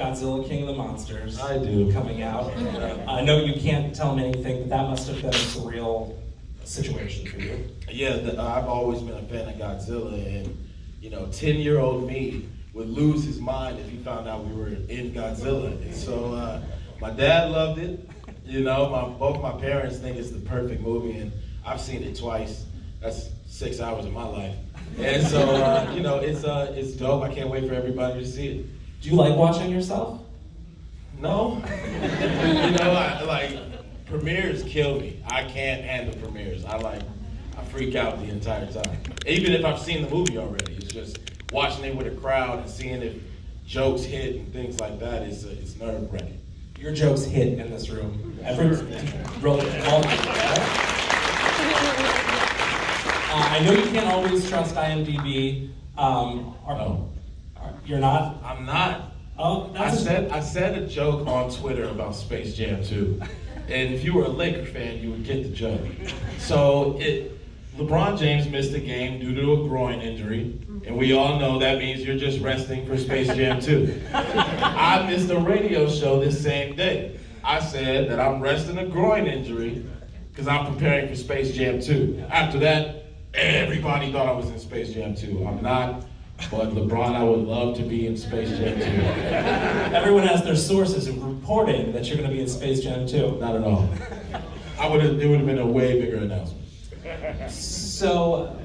Godzilla King of the Monsters. I do. Coming out. I know you can't tell me anything, but that must have been a surreal situation for you. Yeah, I've always been a fan of Godzilla, and 10-year-old me would lose his mind if he found out we were in Godzilla. And so my dad loved it. Both my parents think it's the perfect movie, and I've seen it twice. That's 6 hours of my life. And so, it's dope. I can't wait for everybody to see it. Do you like watching yourself? No. Premieres kill me. I can't handle premieres. I freak out the entire time. Even if I've seen the movie already, it's just watching it with a crowd and seeing if jokes hit and things like that is it's nerve-wracking. Your jokes hit in this room. I know you can't always trust IMDb. No. You're not? I'm not. Oh, I said a joke on Twitter about Space Jam 2. And if you were a Laker fan, you would get the joke. So LeBron James missed a game due to a groin injury. And we all know that means you're just resting for Space Jam 2. I missed a radio show this same day. I said that I'm resting a groin injury because I'm preparing for Space Jam 2. After that, everybody thought I was in Space Jam 2. I'm not, but LeBron, I would love to be in Space Jam 2. Everyone has their sources reporting that you're going to be in Space Jam 2. Not at all. It would have been a way bigger announcement. So,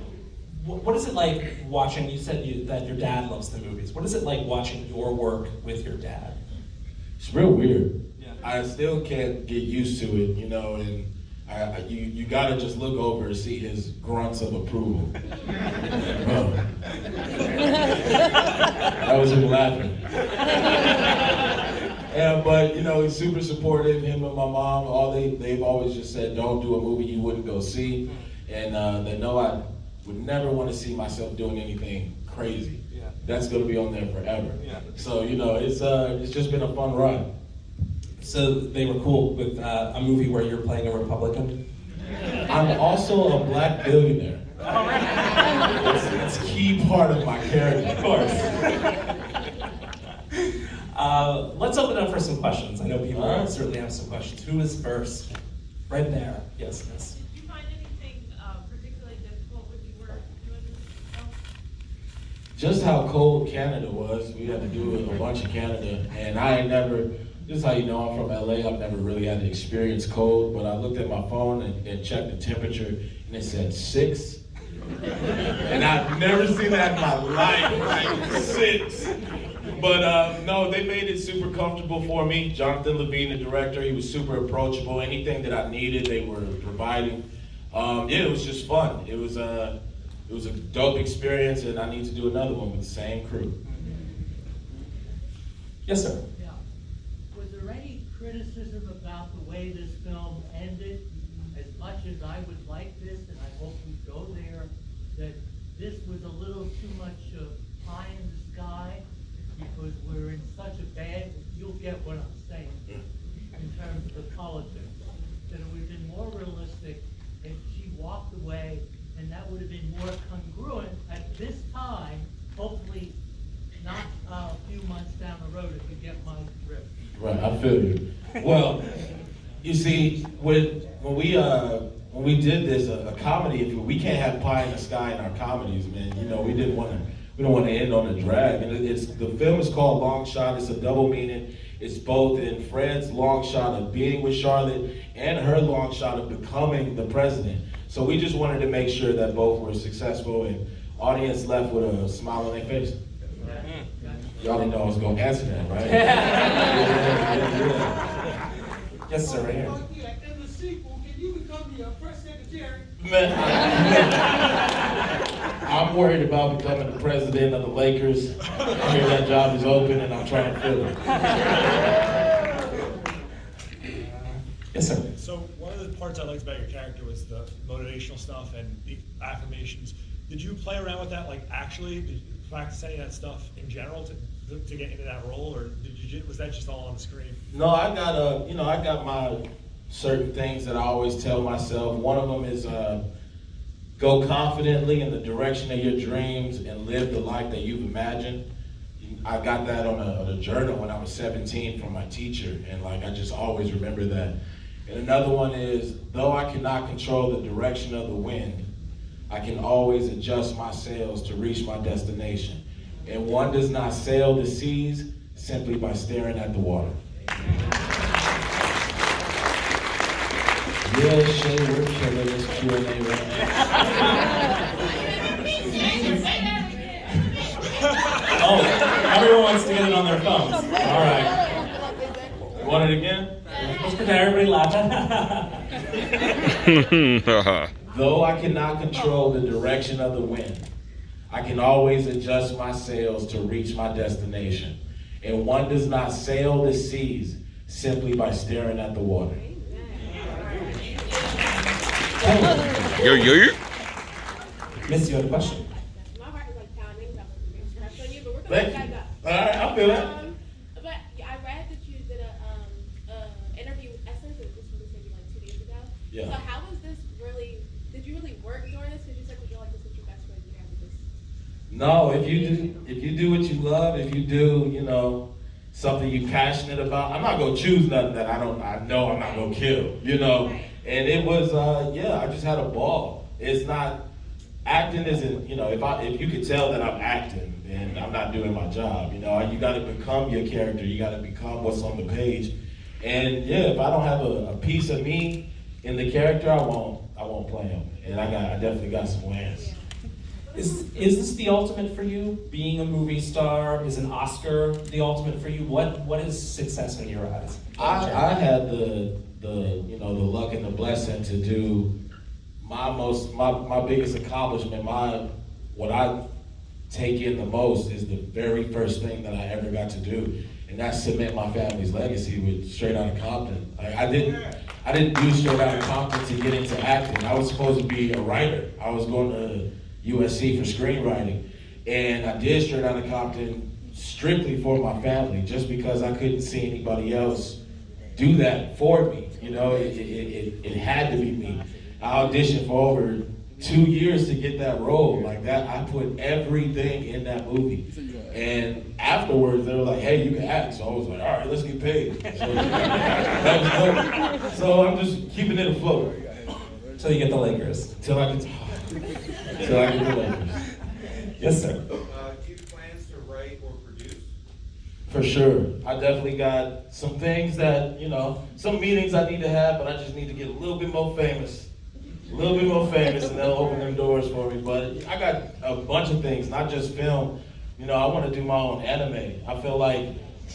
what is it like watching, you said that your dad loves the movies. What is it like watching your work with your dad? It's real weird. Yeah. I still can't get used to it, and you gotta just look over and see his grunts of approval. That was him laughing. Yeah, but he's super supportive. Him and my mom, they've always just said, don't do a movie you wouldn't go see, and they know I would never want to see myself doing anything crazy. Yeah. That's gonna be on there forever. Yeah. So it's just been a fun ride. So they were cool with a movie where you're playing a Republican? I'm also a black billionaire. It's a key part of my character. Of course. Let's open up for some questions. I know people certainly have some questions. Who is first? Right there. Yes, miss. Did you find anything particularly difficult when you were doing this film? Just how cold Canada was. We had to do a bunch of Canada, and I ain't never, just how I'm from LA, I've never really had to experience cold, but I looked at my phone and checked the temperature, and it said 6. And I've never seen that in my life, like 6. But no, they made it super comfortable for me. Jonathan Levine, the director, he was super approachable. Anything that I needed, they were providing. It was just fun. It was a dope experience, and I need to do another one with the same crew. Yes, sir. Yeah. Was there any criticism about the way this film ended? As much as I would like this, and I hope we go there, that this was a little too much pie in the sky, because we're in such a bad, you'll get what I'm saying, in terms of the politics. That it would have been more realistic if she walked away, and that would have been more congruent at this time, hopefully not a few months down the road, if you get my drift. Right, I feel you. Well, you see, when we did this, a comedy, we can't have pie in the sky in our comedies, man. We don't want to end on a drag. And the film is called Long Shot. It's a double meaning. It's both in Fred's long shot of being with Charlotte and her long shot of becoming the president. So we just wanted to make sure that both were successful and audience left with a smile on their face. Y'all didn't know I was going to answer that, right? Yeah. Yes, sir, right here. In the sequel, can you become the press secretary? Man, I'm worried about becoming the president of the Lakers. I hear that job is open and I'm trying to fill it. Yes, sir. So one of the parts I liked about your character was the motivational stuff and the affirmations. Did you play around with that, actually? Did you practice any of that stuff in general to get into that role, or was that just all on the screen? No, I got my certain things that I always tell myself. One of them is go confidently in the direction of your dreams and live the life that you've imagined. I got that on a journal when I was 17 from my teacher, and like I just always remember that. And another one is, though I cannot control the direction of the wind, I can always adjust my sails to reach my destination. And one does not sail the seas simply by staring at the water. Yeah, Shay, we're killing this Q&A right now. Oh, everyone wants to get it on their phones. All right. You want it again? Let's pretend everybody laugh. Though I cannot control the direction of the wind, I can always adjust my sails to reach my destination. And one does not sail the seas simply by staring at the water. Miss, you had a question? My heart is like pounding. I'm on you, but we're Thank gonna you. back up. All right, I feel that. But yeah, I read that you did a interview with Essence. This was maybe like 2 days ago. Yeah. So how was this really? Did you really work during this? Because you said that you're like this is your best friend. You have this. No, if you do what you love, if you do, something you're passionate about, I'm not gonna choose nothing that I know I'm not gonna kill, Right. And it was, I just had a ball. It's not, acting isn't, if you could tell that I'm acting, then I'm not doing my job, you gotta become your character, you gotta become what's on the page. And yeah, if I don't have a piece of me in the character, I won't play him. And I definitely got some wins. Is this the ultimate for you? Being a movie star? Is an Oscar the ultimate for you? What is success in your eyes? I had the luck and the blessing to do my biggest accomplishment. What I take in the most is the very first thing that I ever got to do, and that's cement my family's legacy with Straight Outta Compton. Like, I didn't do Straight Outta Compton to get into acting. I was supposed to be a writer. I was going to USC for screenwriting, and I did Straight Outta Compton strictly for my family, just because I couldn't see anybody else do that for me. It had to be me. I auditioned for over 2 years to get that role. Like that, I put everything in that movie. And afterwards, they were like, "Hey, you can act." So I was like, "All right, let's get paid." So that was dope. So I'm just keeping it afloat Till you get the Lakers. till I get the Lakers. Yes, sir. Do you have plans to write or produce? For sure. I definitely got some things that, some meetings I need to have, but I just need to get a little bit more famous. And they'll open them doors for me. But I got a bunch of things, not just film. I want to do my own anime. I feel like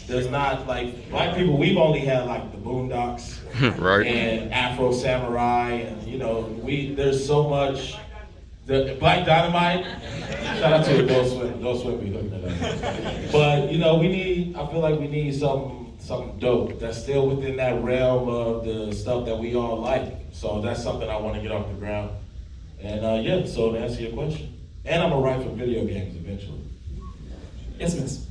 there's not, like, black people, we've only had, like, the Boondocks. Right. And Afro Samurai, and, there's so much. The Black Dynamite, shout out to Adult Swim be looking at that. But I feel like we need something dope that's still within that realm of the stuff that we all like. So that's something I want to get off the ground. And so to answer your question, and I'm gonna write for video games eventually. Yes, miss.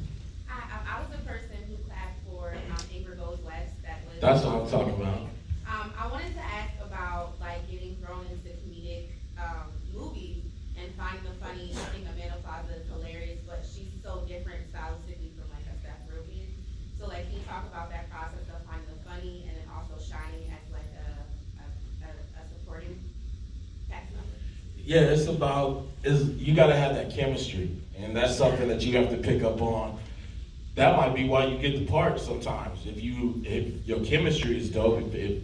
I was the person who clapped for Anger Goes West. That's what I'm talking about. I wanted to ask about like getting thrown into comedic movies and finding the funny. I think Amanda Plaza is hilarious, but she's so different stylistically from like a Seth Rogen. So like, can you talk about that process of finding the funny and then also shining as like a supporting cast member? Yeah, you gotta have that chemistry, and that's something that you have to pick up on. That might be why you get the part sometimes. If your chemistry is dope, if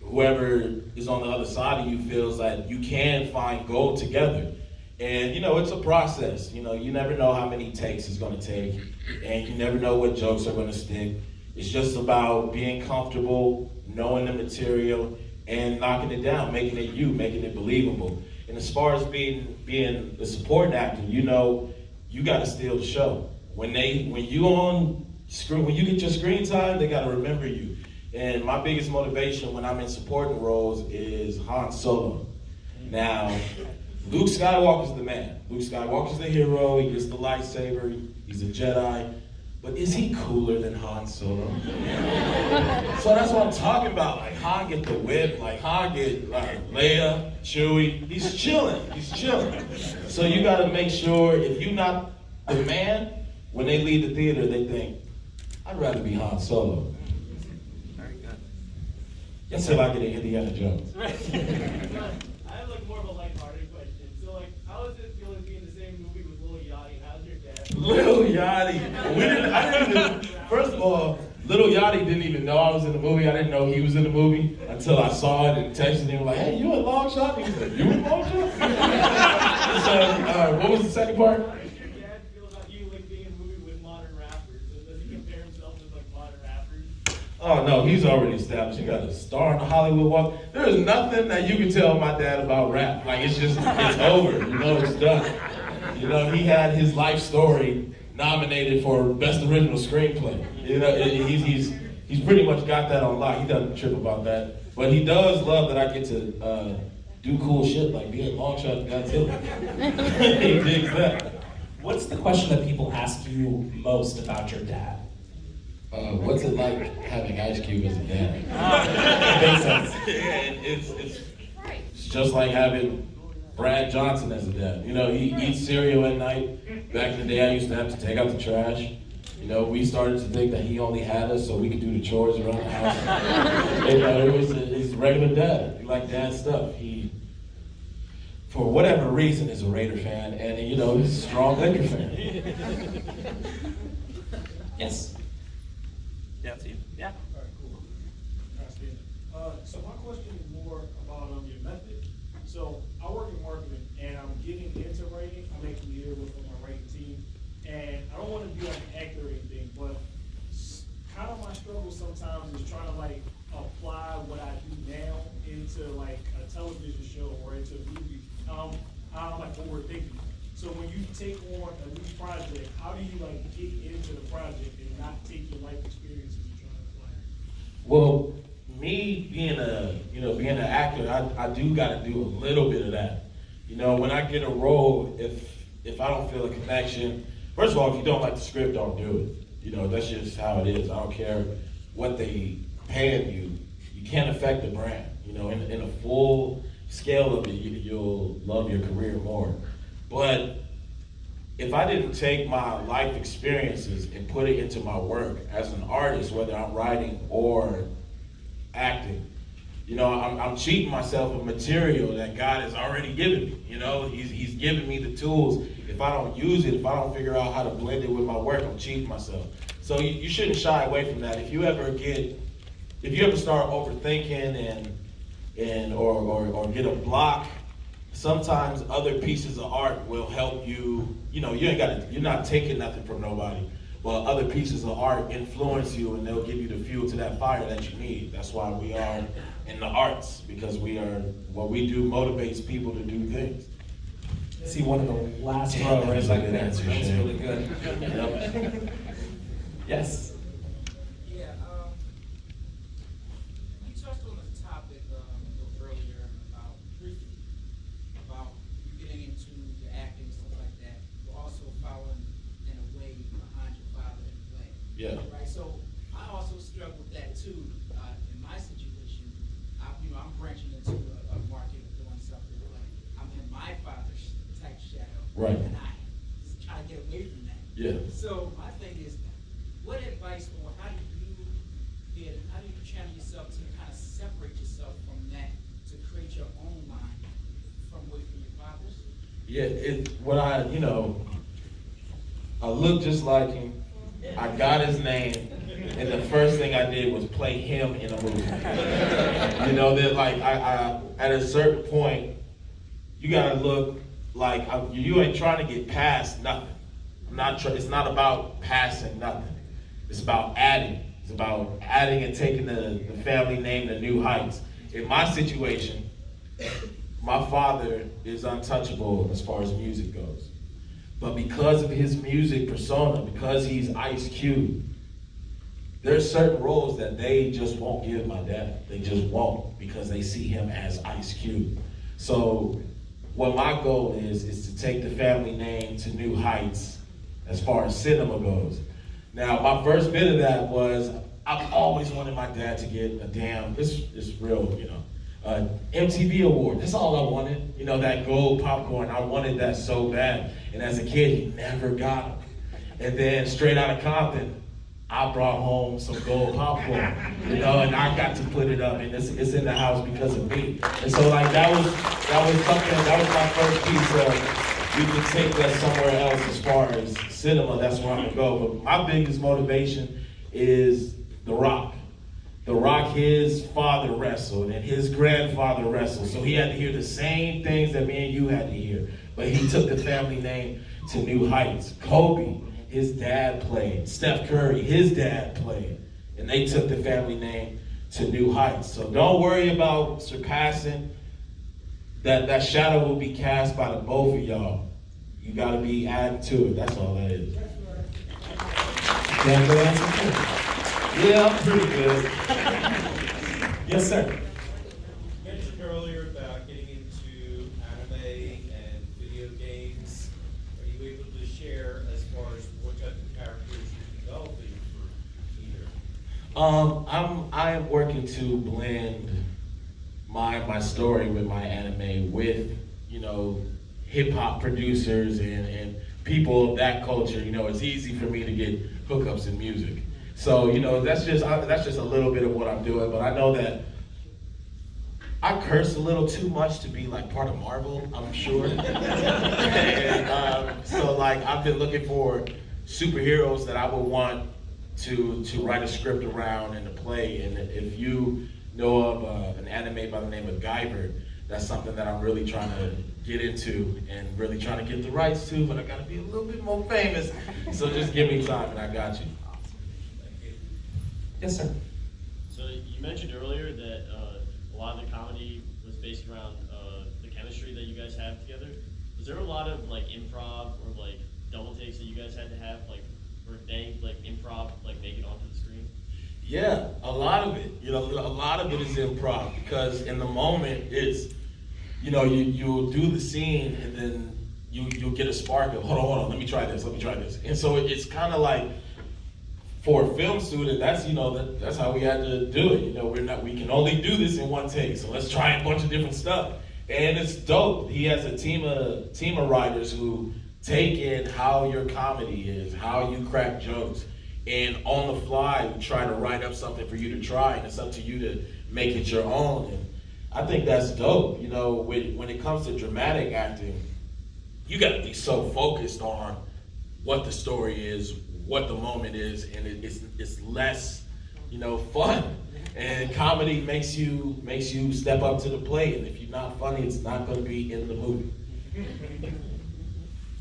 whoever is on the other side of you feels that you can find gold together. And it's a process. You never know how many takes it's gonna take, and you never know what jokes are gonna stick. It's just about being comfortable, knowing the material, and knocking it down, making it making it believable. And as far as being the supporting actor, you gotta steal the show. When you on screen, when you get your screen time, they gotta remember you. And my biggest motivation when I'm in supporting roles is Han Solo. Now, Luke Skywalker's the man. Luke Skywalker's the hero. He gets the lightsaber. He's a Jedi. But is he cooler than Han Solo? So that's what I'm talking about. Like, Han get the whip. Like, Han get Leia, Chewie. He's chilling. So you got to make sure if you're not the man, when they leave the theater, they think, I'd rather be Han Solo. Very good. Until I get an Indiana Jones. I have like more of a lighthearted question. So like, how is it feeling to be in the same movie with Lil Yachty? How's your dad? Lil Yachty. I didn't even, first of all, Lil Yachty didn't even know I was in the movie. I didn't know he was in the movie until I saw it and texted him like, hey, you in Long Shot? He said, you in Long Shot? So, what was the second part? How does your dad feel about you like being in a movie with modern rappers? So does he compare himself to like modern rappers? Oh no, he's already established. He got a star in the Hollywood Walk. There is nothing that you can tell my dad about rap. Like it's over. You know, it's done. You know, he had his life story nominated for Best Original Screenplay. You know, he's pretty much got that on lock. He doesn't trip about that. But he does love that I get to do cool shit like be in Long Shot and GodZilla. He digs that. What's the question that people ask you most about your dad? What's it like having Ice Cube as a dad? Makes sense. It's just like having Brad Johnson as a dad. You know, he eats cereal at night. Back in the day, I used to have to take out the trash. You know, we started to think that he only had us so we could do the chores around the house. And, it was he's a regular dad. He liked dad stuff. He, for whatever reason, is a Raider fan, and you know, he's a strong Laker fan. Yes. Yeah, it's you. Yeah. All right, cool. So my question is more about your method. So I work in marketing, and I'm getting into writing. I'm making a year with my writing team, and I don't want to be like an actor or anything, but kind of my struggle sometimes is trying to like apply what I do now into like a television show or into a movie. I'm like overthinking. So when you take on a new project, how do you like get into the project and not take your life experiences and try to apply it? Well, me being an actor, I do got to do a little bit of that. You know, when I get a role, if I don't feel a connection, first of all, if you don't like the script, don't do it. You know, that's just how it is. I don't care what they paying you. You can't affect the brand. You know, in a full scale of it, you'll love your career more. But if I didn't take my life experiences and put it into my work as an artist, whether I'm writing or acting, you know, I'm cheating myself with material that God has already given me. You know, He's given me the tools. If I don't use it, if I don't figure out how to blend it with my work, I'm cheating myself. So you shouldn't shy away from that. If you ever start overthinking or get a block, sometimes other pieces of art will help you. You know, you're not taking nothing from nobody, but other pieces of art influence you, and they'll give you the fuel to that fire that you need. That's why we are in the arts, because what we do motivates people to do things. See one of the last row right back there. That's really good. Yep. Yes. Yeah, you touched on the topic a little earlier briefly about you getting into your acting and stuff like that, but also following in a way behind your father in a way. Yeah. Right. So I also struggle with that too. In my situation, I'm branching into a market of doing something like I'm in my father's type shadow, Right. and I just try to get away from that. Yeah. So my thing is, what advice or how do you channel yourself to kind of separate yourself from that to create your own line from away from your father's? Yeah, I look just like him. I got his name, and the first thing I did was play him in a movie. You know, that like I at a certain point, you gotta look like you ain't trying to get past nothing. It's not about passing nothing. It's about adding. It's about adding and taking the family name to new heights. In my situation, my father is untouchable as far as music goes. But because of his music persona, because he's Ice Cube, there's certain roles that they just won't give my dad. They just won't, because they see him as Ice Cube. So what my goal is to take the family name to new heights as far as cinema goes. Now, my first bit of that was, I've always wanted my dad to get it's real, MTV award. That's all I wanted. You know, that gold popcorn. I wanted that so bad. And as a kid, he never got them. And then straight out of Compton, I brought home some gold popcorn, you know, and I got to put it up, and it's in the house because of me. And so like that was something, that was my first piece of, you can take that somewhere else as far as cinema, that's where I'm gonna go. But my biggest motivation is The Rock. The Rock, his father wrestled and his grandfather wrestled, so he had to hear the same things that me and you had to hear. But he took the family name to new heights. Kobe, his dad played. Steph Curry, his dad played. And they took the family name to new heights. So don't worry about surpassing. That shadow will be cast by the both of y'all. You gotta be adding to it. That's all that is. Damn good answer. Yeah, I'm pretty good. Yes, sir. You mentioned earlier about getting into anime and video games. Are you able to share as far as what type of characters you're developing for either? I am working to blend my story with my anime with, you know, hip hop producers and people of that culture. You know, it's easy for me to get hookups in music. So, you know, that's just a little bit of what I'm doing, but I know that I curse a little too much to be like part of Marvel, I'm sure. And, so like I've been looking for superheroes that I would want to write a script around and to play. And if you know of an anime by the name of Guyver, that's something that I'm really trying to get into and really trying to get the rights to, but I gotta be a little bit more famous. So just give me time and I got you. Yes, sir. So you mentioned earlier that a lot of the comedy was based around the chemistry that you guys have together. Was there a lot of like improv or like double takes that you guys had to have, like, or dang, like improv, like make it onto the screen? Yeah, a lot of it. You know, a lot of it is improv because in the moment it's, you know, you'll do the scene and then you'll get a spark of hold on, let me try this. And so it's kind of like, for a film student, that's, you know, that's how we had to do it. You know, we can only do this in one take, so let's try a bunch of different stuff. And it's dope. He has a team of writers who take in how your comedy is, how you crack jokes, and on the fly, we try to write up something for you to try, and it's up to you to make it your own. And I think that's dope. You know, when it comes to dramatic acting, you gotta be so focused on what the story is, what the moment is, and it's less, you know, fun. And comedy makes you step up to the plate, and if you're not funny, it's not going to be in the movie.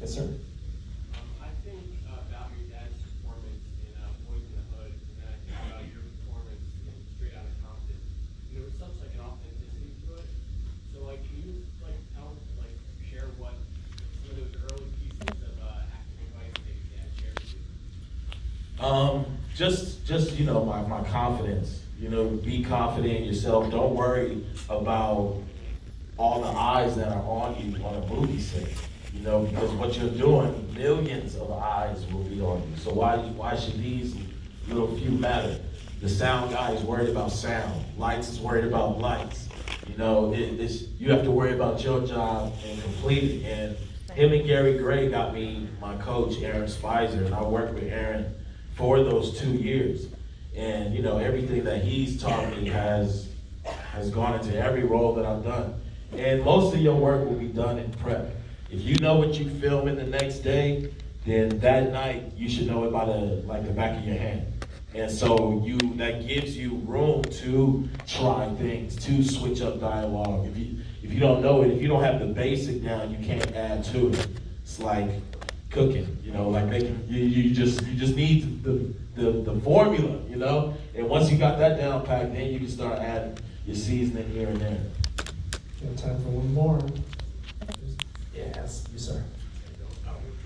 Yes, sir. I think about your dad's performance in Boys in the Hood, and then I think about your performance in Straight Outta Compton. And there was such like an authenticity to it. So like, can you like share what some of those early pieces of acting advice that your dad shared with you? Just you know, my confidence. You know, be confident in yourself. Don't worry about all the eyes that are on you on a movie set. You know, because what you're doing, millions of eyes will be on you. So why should these little few matter? The sound guy is worried about sound. Lights is worried about lights. You know, you have to worry about your job and complete it. And him and Gary Gray got me my coach, Aaron Spicer, and I worked with Aaron for those 2 years. And you know, everything that he's taught me has gone into every role that I've done. And most of your work will be done in prep. If you know what you film in the next day, then that night you should know it by the back of your hand. And so that gives you room to try things, to switch up dialogue. If you don't know it, if you don't have the basic down, you can't add to it. It's like cooking, you know, like making, you just need the formula, you know? And once you got that down packed, then you can start adding your seasoning here and there. We have time for one more. Yes, you, sir.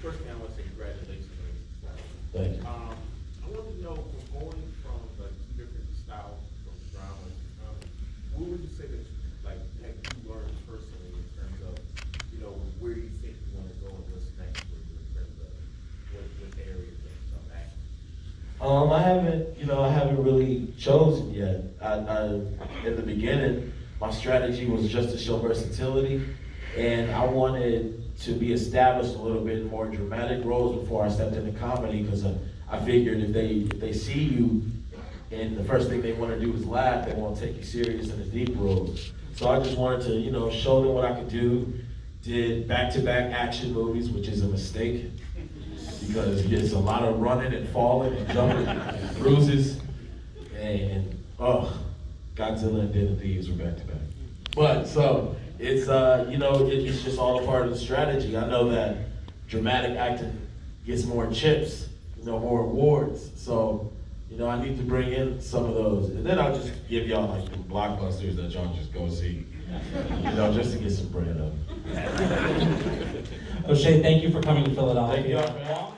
First thing I want to say congratulations on your success. Thank you. I want to know, from going from the two different styles from drama to comedy, what would you say that have you learned personally in terms of, you know, where you think you want to go and what's next for you in terms of what areas of acting? I haven't really chosen yet. In the beginning, my strategy was just to show versatility, And I wanted to be established a little bit more dramatic roles before I stepped into comedy, because I figured if they see you and the first thing they want to do is laugh, they won't take you serious in the deep roles. So I just wanted to, you know, show them what I could do. Did back-to-back action movies, which is a mistake, because it's a lot of running and falling and jumping and bruises. And GodZilla and Den of Thieves were back-to-back. But so it's you know, it's just all a part of the strategy. I know that dramatic acting gets more chips, you know, more awards. So, you know, I need to bring in some of those. And then I'll just give y'all like the blockbusters that y'all just go see. You know, just to get some bread up. O'Shea, thank you for coming to Philadelphia. Thank you all for having me.